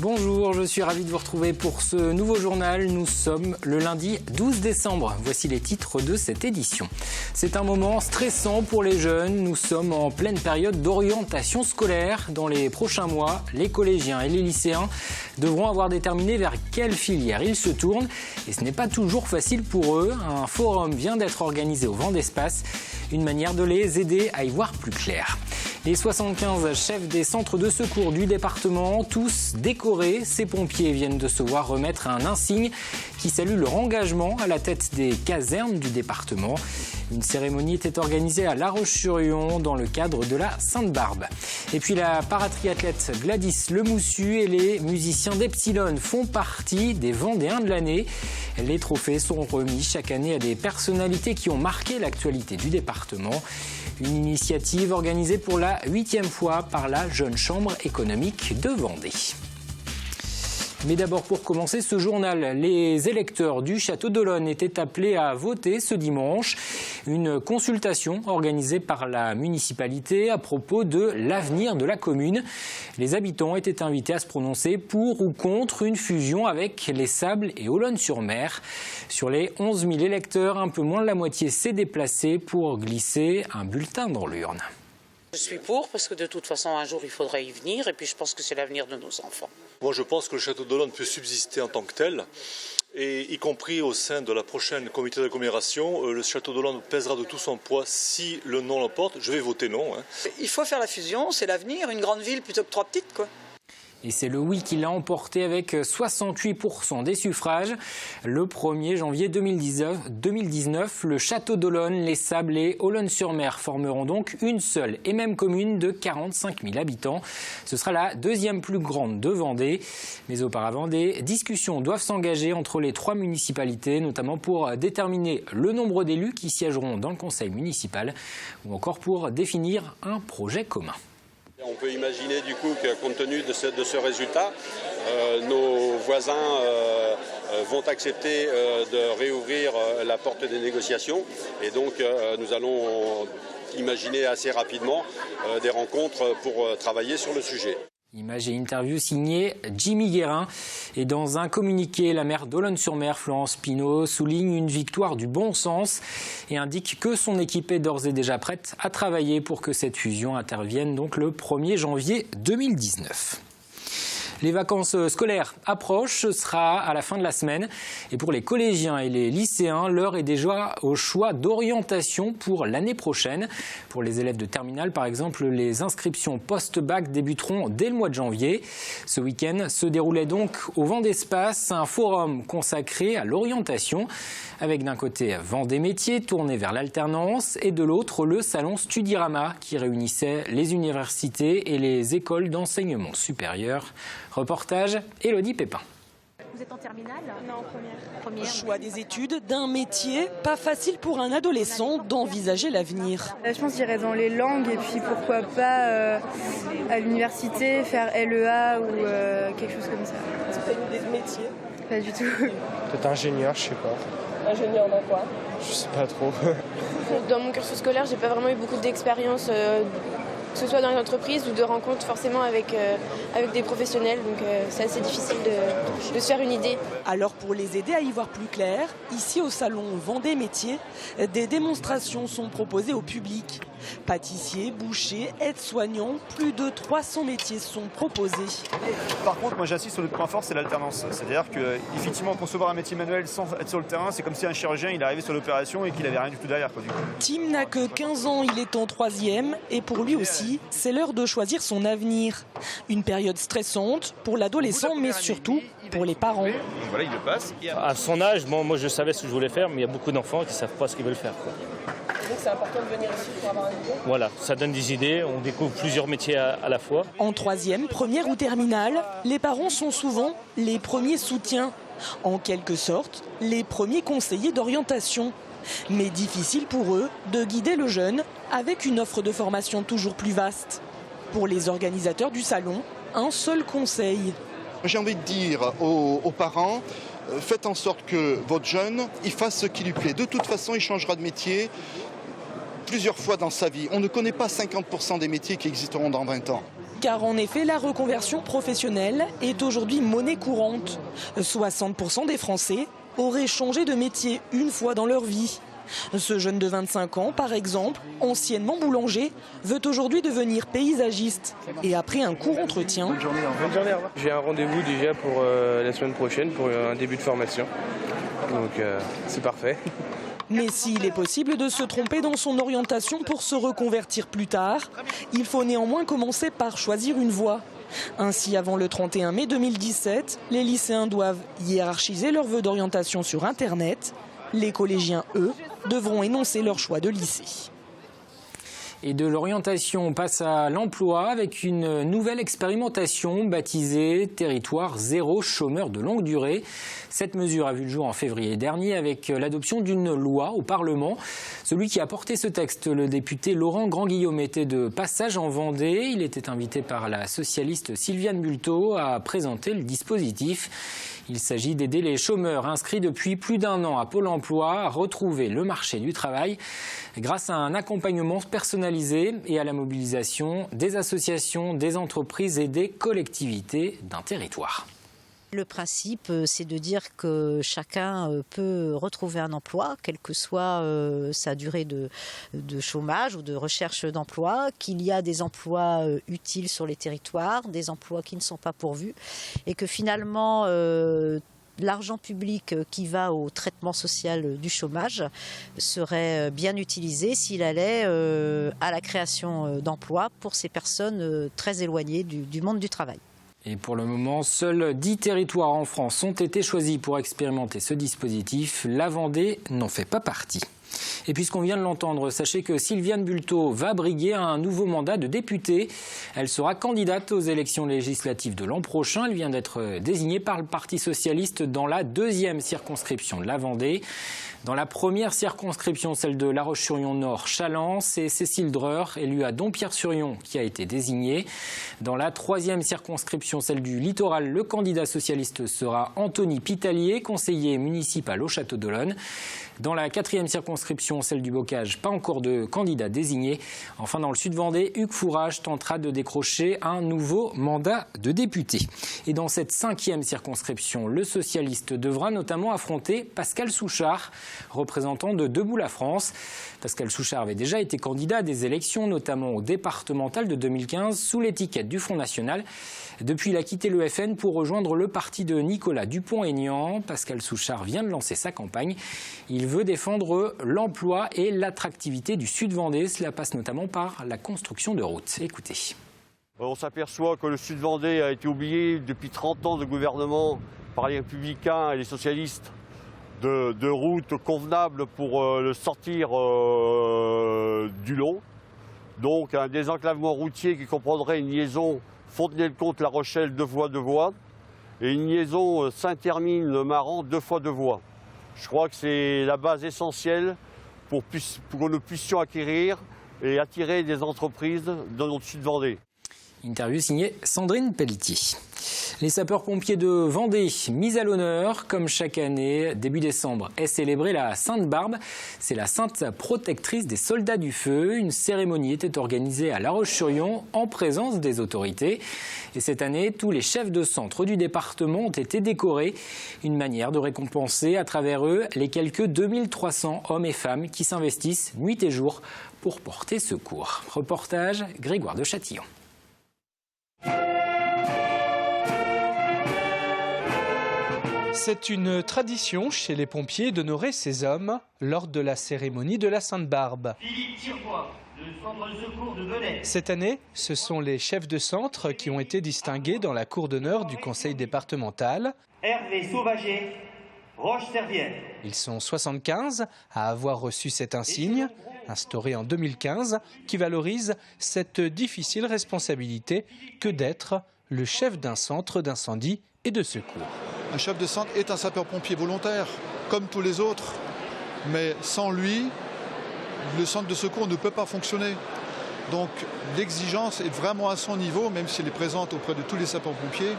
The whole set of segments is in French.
Bonjour, je suis ravi de vous retrouver pour ce nouveau journal. Nous sommes le lundi 12 décembre. Voici les titres de cette édition. C'est un moment stressant pour les jeunes. Nous sommes en pleine période d'orientation scolaire. Dans les prochains mois, les collégiens et les lycéens devront avoir déterminé vers quelle filière ils se tournent. Et ce n'est pas toujours facile pour eux. Un forum vient d'être organisé au Vent d'Espace. Une manière de les aider à y voir plus clair. Les 75 chefs des centres de secours du département, tous décorés. Ces pompiers viennent de se voir remettre un insigne qui salue leur engagement à la tête des casernes du département. Une cérémonie était organisée à La Roche-sur-Yon dans le cadre de la Sainte-Barbe. Et puis la paratriathlète Gladys Lemoussu et les musiciens d'Epsilon font partie des Vendéens de l'année. Les trophées seront remis chaque année à des personnalités qui ont marqué l'actualité du département. Une initiative organisée pour la 8e fois par la Jeune Chambre économique de Vendée. Mais d'abord, pour commencer ce journal, les électeurs du Château d'Olonne étaient appelés à voter ce dimanche. Une consultation organisée par la municipalité à propos de l'avenir de la commune. Les habitants étaient invités à se prononcer pour ou contre une fusion avec les Sables et Olonne-sur-Mer. Sur les 11 000 électeurs, un peu moins de la moitié s'est déplacé pour glisser un bulletin dans l'urne. Je suis pour, parce que de toute façon, un jour, il faudra y venir, et puis je pense que c'est l'avenir de nos enfants. Moi, je pense que le Château d'Olonne peut subsister en tant que tel, et y compris au sein de la prochaine comité d'agglomération, le Château d'Olonne pèsera de tout son poids si le non l'emporte. Je vais voter non. Il faut faire la fusion, c'est l'avenir, une grande ville plutôt que 3 petites, quoi. Et c'est le oui qui l'a emporté avec 68% des suffrages. Le 1er janvier 2019, le Château d'Olonne, les Sables et Olonne-sur-Mer formeront donc une seule et même commune de 45 000 habitants. Ce sera la deuxième plus grande de Vendée. Mais auparavant, des discussions doivent s'engager entre les 3 municipalités, notamment pour déterminer le nombre d'élus qui siégeront dans le conseil municipal ou encore pour définir un projet commun. On peut imaginer du coup que compte tenu de ce résultat, nos voisins vont accepter de réouvrir la porte des négociations et donc nous allons imaginer assez rapidement des rencontres pour travailler sur le sujet. Image et interview signée Jimmy Guérin. Et dans un communiqué, la maire d'Olonne-sur-Mer, Florence Pinault, souligne une victoire du bon sens et indique que son équipe est d'ores et déjà prête à travailler pour que cette fusion intervienne donc le 1er janvier 2019. Les vacances scolaires approchent, ce sera à la fin de la semaine. Et pour les collégiens et les lycéens, l'heure est déjà au choix d'orientation pour l'année prochaine. Pour les élèves de terminale, par exemple, les inscriptions post-bac débuteront dès le mois de janvier. Ce week-end se déroulait donc au Vent d'Espace, un forum consacré à l'orientation, avec d'un côté Vendée Métiers tourné vers l'alternance et de l'autre le salon Studirama qui réunissait les universités et les écoles d'enseignement supérieur. Reportage, Élodie Pépin. Vous êtes en terminale? Non, en première. Choix des études, d'un métier, pas facile pour un adolescent d'envisager l'avenir. Je pense que j'irai dans les langues et puis pourquoi pas à l'université faire LEA ou quelque chose comme ça. Est-ce que tu as une idée de métier? Pas du tout. Peut-être ingénieur, je sais pas. Ingénieur dans quoi? Je sais pas trop. Dans mon cursus scolaire, j'ai pas vraiment eu beaucoup d'expérience, que ce soit dans les entreprises ou de rencontres forcément avec des professionnels. Donc c'est assez difficile de se faire une idée. Alors pour les aider à y voir plus clair, ici au salon Vendée Métiers, des démonstrations sont proposées au public. Pâtissiers, bouchers, aides-soignants, plus de 300 métiers sont proposés. Par contre, moi j'insiste sur le point fort, c'est l'alternance. C'est-à-dire qu'effectivement, concevoir un métier manuel sans être sur le terrain, c'est comme si un chirurgien il arrivait sur l'opération et qu'il n'avait rien du tout derrière. Quoi, du coup. Tim n'a que 15 ans, il est en 3e et pour lui aussi, c'est l'heure de choisir son avenir. Une période stressante pour l'adolescent, mais surtout pour les parents. Voilà, il le passe. À son âge, moi je savais ce que je voulais faire, mais il y a beaucoup d'enfants qui ne savent pas ce qu'ils veulent faire. Quoi. Donc c'est important de venir ici pour avoir une idée. Voilà, ça donne des idées, on découvre plusieurs métiers à la fois. En 3e, première ou terminale, les parents sont souvent les premiers soutiens. En quelque sorte, les premiers conseillers d'orientation. Mais difficile pour eux de guider le jeune avec une offre de formation toujours plus vaste. Pour les organisateurs du salon, un seul conseil. J'ai envie de dire aux parents, faites en sorte que votre jeune, il fasse ce qui lui plaît. De toute façon, il changera de métier plusieurs fois dans sa vie. On ne connaît pas 50% des métiers qui existeront dans 20 ans. Car en effet, la reconversion professionnelle est aujourd'hui monnaie courante. 60% des Français auraient changé de métier une fois dans leur vie. Ce jeune de 25 ans, par exemple, anciennement boulanger, veut aujourd'hui devenir paysagiste. Et après un court entretien... Bonne journée, j'ai un rendez-vous déjà pour la semaine prochaine pour un début de formation. Donc c'est parfait. Mais s'il est possible de se tromper dans son orientation pour se reconvertir plus tard, il faut néanmoins commencer par choisir une voie. Ainsi, avant le 31 mai 2017, les lycéens doivent hiérarchiser leurs vœux d'orientation sur Internet. Les collégiens, eux, devront énoncer leur choix de lycée. Et de l'orientation, on passe à l'emploi avec une nouvelle expérimentation baptisée Territoire zéro chômeur de longue durée. Cette mesure a vu le jour en février dernier avec l'adoption d'une loi au Parlement. Celui qui a porté ce texte, le député Laurent Grand-Guillaume, était de passage en Vendée. Il était invité par la socialiste Sylviane Bulteau à présenter le dispositif. Il s'agit d'aider les chômeurs inscrits depuis plus d'1 an à Pôle emploi à retrouver le marché du travail grâce à un accompagnement personnalisé et à la mobilisation des associations, des entreprises et des collectivités d'un territoire. Le principe, c'est de dire que chacun peut retrouver un emploi, quelle que soit sa durée de chômage ou de recherche d'emploi, qu'il y a des emplois utiles sur les territoires, des emplois qui ne sont pas pourvus, et que finalement l'argent public qui va au traitement social du chômage serait bien utilisé s'il allait à la création d'emplois pour ces personnes très éloignées du monde du travail. Et pour le moment, seuls 10 territoires en France ont été choisis pour expérimenter ce dispositif. La Vendée n'en fait pas partie. Et puisqu'on vient de l'entendre, sachez que Sylviane Bulteau va briguer un nouveau mandat de députée. Elle sera candidate aux élections législatives de l'an prochain. Elle vient d'être désignée par le Parti socialiste dans la 2e circonscription de la Vendée. Dans la première circonscription, celle de La Roche-sur-Yon-Nord, Challans, c'est Cécile Dreur, élue à Dompierre-sur-Yon, qui a été désignée. Dans la 3e circonscription, celle du Littoral, le candidat socialiste sera Anthony Pitalier, conseiller municipal au Château d'Olonne. Dans la 4e circonscription, celle du Bocage, pas encore de candidat désigné. Enfin, dans le Sud-Vendée, Hugues Fourage tentera de décrocher un nouveau mandat de député. Et dans cette 5e circonscription, le socialiste devra notamment affronter Pascal Souchard, représentant de Debout la France. Pascal Souchard avait déjà été candidat à des élections, notamment au départemental de 2015, sous l'étiquette du Front National. Depuis, il a quitté le FN pour rejoindre le parti de Nicolas Dupont-Aignan. Pascal Souchard vient de lancer sa campagne. Il veut défendre l'emploi et l'attractivité du Sud-Vendée. Cela passe notamment par la construction de routes. Écoutez. On s'aperçoit que le Sud-Vendée a été oublié depuis 30 ans de gouvernement par les Républicains et les socialistes de routes convenables pour le sortir du lot. Donc un désenclavement routier qui comprendrait une liaison Fontenay-le-Comte-La Rochelle 2 voies et une liaison Saint-Hermine-Maran 2 fois 2 voies. Je crois que c'est la base essentielle pour que nous puissions acquérir et attirer des entreprises dans notre Sud-Vendée. Interview signée Sandrine Pelletier. Les sapeurs-pompiers de Vendée, mis à l'honneur, comme chaque année, début décembre, est célébrée la Sainte Barbe. C'est la sainte protectrice des soldats du feu. Une cérémonie était organisée à La Roche-sur-Yon en présence des autorités. Et cette année, tous les chefs de centre du département ont été décorés. Une manière de récompenser à travers eux les quelques 2300 hommes et femmes qui s'investissent nuit et jour pour porter secours. Reportage Grégoire de Châtillon. C'est une tradition chez les pompiers d'honorer ces hommes lors de la cérémonie de la Sainte Barbe. Cette année, ce sont les chefs de centre qui ont été distingués dans la cour d'honneur du conseil départemental. Hervé Sauvager, Roche-Servière. Ils sont 75 à avoir reçu cet insigne, instauré en 2015, qui valorise cette difficile responsabilité que d'être le chef d'un centre d'incendie et de secours. Un chef de centre est un sapeur-pompier volontaire, comme tous les autres. Mais sans lui, le centre de secours ne peut pas fonctionner. Donc l'exigence est vraiment à son niveau, même s'il est présent auprès de tous les sapeurs-pompiers.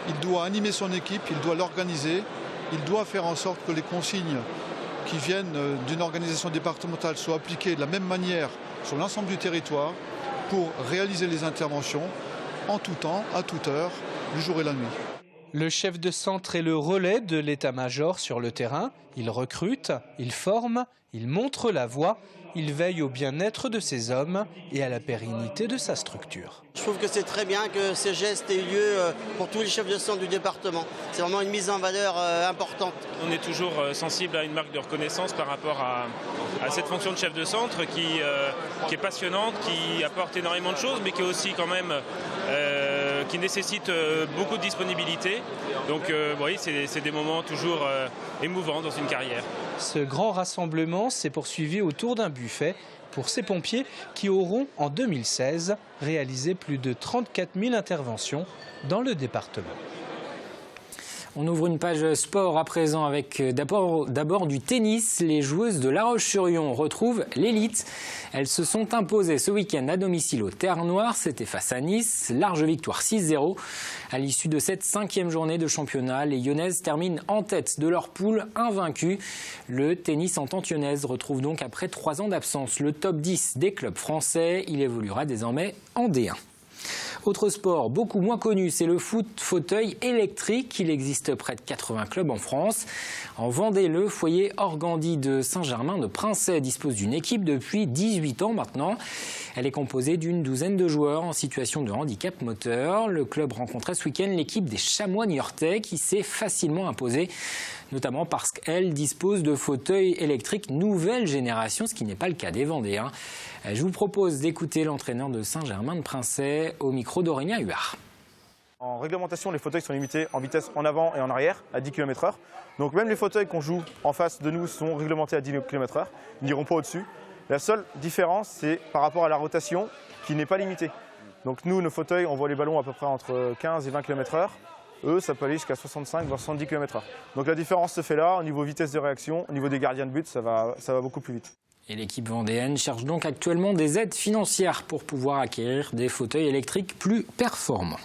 Il doit animer son équipe, il doit l'organiser, il doit faire en sorte que les consignes qui viennent d'une organisation départementale soient appliquées de la même manière sur l'ensemble du territoire pour réaliser les interventions en tout temps, à toute heure, le jour et la nuit. Le chef de centre est le relais de l'état-major sur le terrain. Il recrute, il forme, il montre la voie, il veille au bien-être de ses hommes et à la pérennité de sa structure. Je trouve que c'est très bien que ces gestes aient lieu pour tous les chefs de centre du département. C'est vraiment une mise en valeur importante. On est toujours sensible à une marque de reconnaissance par rapport à cette fonction de chef de centre qui est passionnante, qui apporte énormément de choses, mais qui est aussi quand même qui nécessite beaucoup de disponibilité. Donc oui, c'est des moments toujours émouvants dans une carrière. Ce grand rassemblement s'est poursuivi autour d'un buffet pour ces pompiers qui auront, en 2016, réalisé plus de 34 000 interventions dans le département. On ouvre une page sport à présent avec d'abord du tennis. Les joueuses de La Roche-sur-Yon retrouvent l'élite. Elles se sont imposées ce week-end à domicile au Terre Noire. C'était face à Nice. Large victoire 6-0. À l'issue de cette 5e journée de championnat, les Lyonnaises terminent en tête de leur poule invaincues. Le tennis en tantionnaise retrouve donc après 3 ans d'absence le top 10 des clubs français. Il évoluera désormais en D1. Autre sport beaucoup moins connu, c'est le foot fauteuil électrique. Il existe près de 80 clubs en France. En Vendée, le foyer Organdi de Saint-Germain-de-Princey dispose d'une équipe depuis 18 ans maintenant. Elle est composée d'une douzaine de joueurs en situation de handicap moteur. Le club rencontrait ce week-end l'équipe des Chamois niortais qui s'est facilement imposée, notamment parce qu'elle dispose de fauteuils électriques nouvelle génération, ce qui n'est pas le cas des Vendéens. Je vous propose d'écouter l'entraîneur de Saint-Germain-de-Princey au micro d'Aurélien Huard. En réglementation, les fauteuils sont limités en vitesse en avant et en arrière à 10 km/h. Donc même les fauteuils qu'on joue en face de nous sont réglementés à 10 km/h. Ils n'iront pas au-dessus. La seule différence, c'est par rapport à la rotation qui n'est pas limitée. Donc nous, nos fauteuils, on voit les ballons à peu près entre 15 et 20 km/h. Eux, ça peut aller jusqu'à 65 voire 70 km/h. Donc la différence se fait là, au niveau vitesse de réaction, au niveau des gardiens de but, ça va beaucoup plus vite. Et l'équipe vendéenne cherche donc actuellement des aides financières pour pouvoir acquérir des fauteuils électriques plus performants.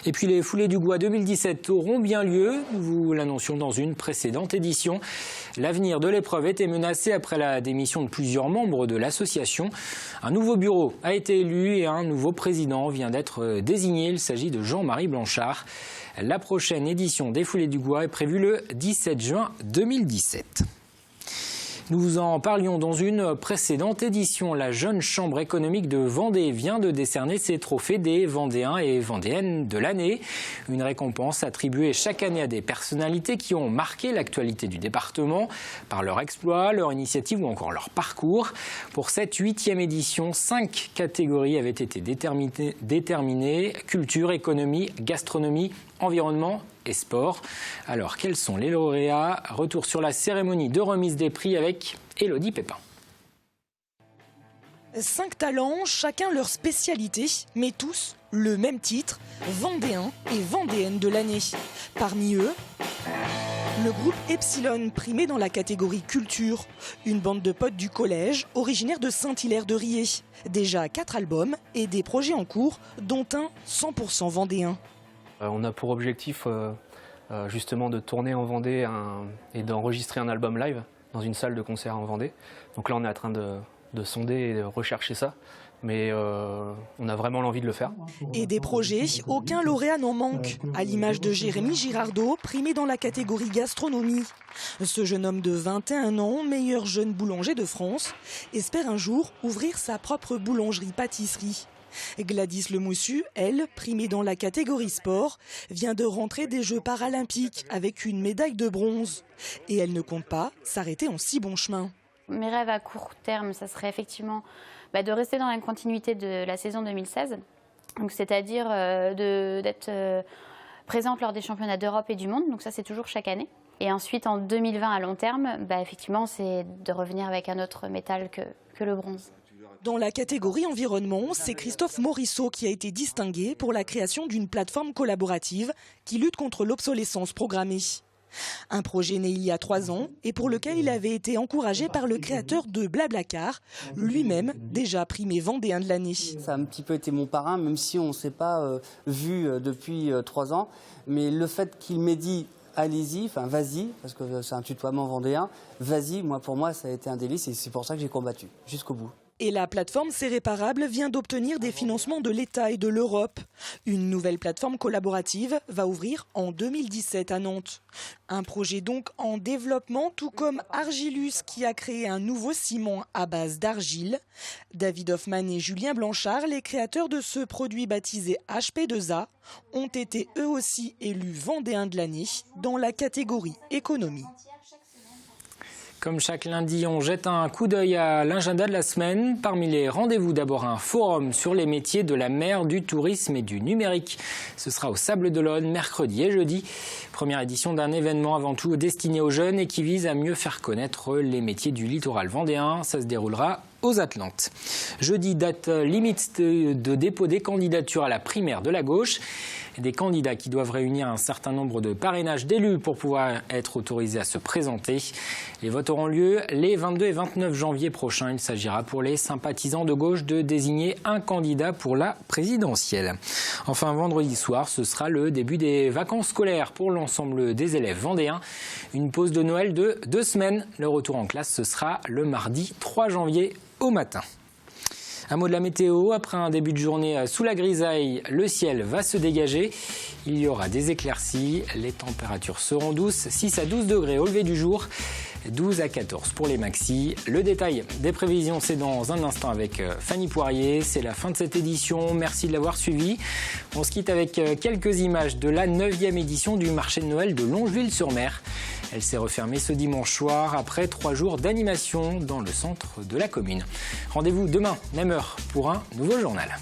Et puis les Foulées du Gois 2017 auront bien lieu, nous vous l'annoncions dans une précédente édition. L'avenir de l'épreuve était menacé après la démission de plusieurs membres de l'association. Un nouveau bureau a été élu et un nouveau président vient d'être désigné. Il s'agit de Jean-Marie Blanchard. La prochaine édition des Foulées du Gois est prévue le 17 juin 2017. Nous vous en parlions dans une précédente édition. La jeune chambre économique de Vendée vient de décerner ses trophées des Vendéens et Vendéennes de l'année. Une récompense attribuée chaque année à des personnalités qui ont marqué l'actualité du département par leur exploit, leur initiative ou encore leur parcours. Pour cette 8e édition, 5 catégories avaient été déterminées. Culture, économie, gastronomie, environnement et sport. Alors, quels sont les lauréats? Retour sur la cérémonie de remise des prix avec Élodie Pépin. 5 talents, chacun leur spécialité, mais tous le même titre, Vendéen et Vendéenne de l'année. Parmi eux, le groupe Epsilon, primé dans la catégorie culture. Une bande de potes du collège, originaire de Saint-Hilaire-de-Riez. Déjà 4 albums et des projets en cours, dont un 100% vendéen. On a pour objectif justement de tourner en Vendée et d'enregistrer un album live dans une salle de concert en Vendée. Donc là on est en train de sonder et de rechercher ça, mais on a vraiment l'envie de le faire. Et des projets, aucun lauréat n'en manque, à l'image de Jérémy Girardot, primé dans la catégorie gastronomie. Ce jeune homme de 21 ans, meilleur jeune boulanger de France, espère un jour ouvrir sa propre boulangerie-pâtisserie. Gladys Lemoussu, elle, primée dans la catégorie sport, vient de rentrer des Jeux paralympiques avec une médaille de bronze. Et elle ne compte pas s'arrêter en si bon chemin. Mes rêves à court terme, ça serait effectivement de rester dans la continuité de la saison 2016. Donc, c'est-à-dire d'être présente lors des championnats d'Europe et du monde. Donc ça, c'est toujours chaque année. Et ensuite, en 2020, à long terme, effectivement, c'est de revenir avec un autre métal que le bronze. Dans la catégorie environnement, c'est Christophe Morisseau qui a été distingué pour la création d'une plateforme collaborative qui lutte contre l'obsolescence programmée. Un projet né il y a 3 ans et pour lequel il avait été encouragé par le créateur de Blablacar, lui-même déjà primé Vendéen de l'année. Ça a un petit peu été mon parrain, même si on ne s'est pas vu depuis 3 ans. Mais le fait qu'il m'ait dit allez-y, enfin vas-y, parce que c'est un tutoiement vendéen, vas-y, pour moi ça a été un délice et c'est pour ça que j'ai combattu jusqu'au bout. Et la plateforme C'est Réparable vient d'obtenir des financements de l'État et de l'Europe. Une nouvelle plateforme collaborative va ouvrir en 2017 à Nantes. Un projet donc en développement, tout comme Argilus qui a créé un nouveau ciment à base d'argile. David Hoffman et Julien Blanchard, les créateurs de ce produit baptisé HP2A, ont été eux aussi élus Vendéens de l'année dans la catégorie économie. Comme chaque lundi, on jette un coup d'œil à l'agenda de la semaine. Parmi les rendez-vous, d'abord un forum sur les métiers de la mer, du tourisme et du numérique. Ce sera au Sables d'Olonne, mercredi et jeudi. Première édition d'un événement avant tout destiné aux jeunes et qui vise à mieux faire connaître les métiers du littoral vendéen. Ça se déroulera aux Atlantes. Jeudi, date limite de dépôt des candidatures à la primaire de la gauche. Des candidats qui doivent réunir un certain nombre de parrainages d'élus pour pouvoir être autorisés à se présenter. Les votes auront lieu les 22 et 29 janvier prochains. Il s'agira pour les sympathisants de gauche de désigner un candidat pour la présidentielle. Enfin, vendredi soir, ce sera le début des vacances scolaires pour l'ensemble des élèves vendéens. Une pause de Noël de 2 semaines. Le retour en classe, ce sera le mardi 3 janvier au matin. Un mot de la météo, après un début de journée sous la grisaille, le ciel va se dégager. Il y aura des éclaircies, les températures seront douces, 6 à 12 degrés au lever du jour, 12 à 14 pour les maxis. Le détail des prévisions, c'est dans un instant avec Fanny Poirier. C'est la fin de cette édition, merci de l'avoir suivi. On se quitte avec quelques images de la 9e édition du marché de Noël de Longeville-sur-Mer. Elle s'est refermée ce dimanche soir après 3 jours d'animation dans le centre de la commune. Rendez-vous demain, même heure, pour un nouveau journal.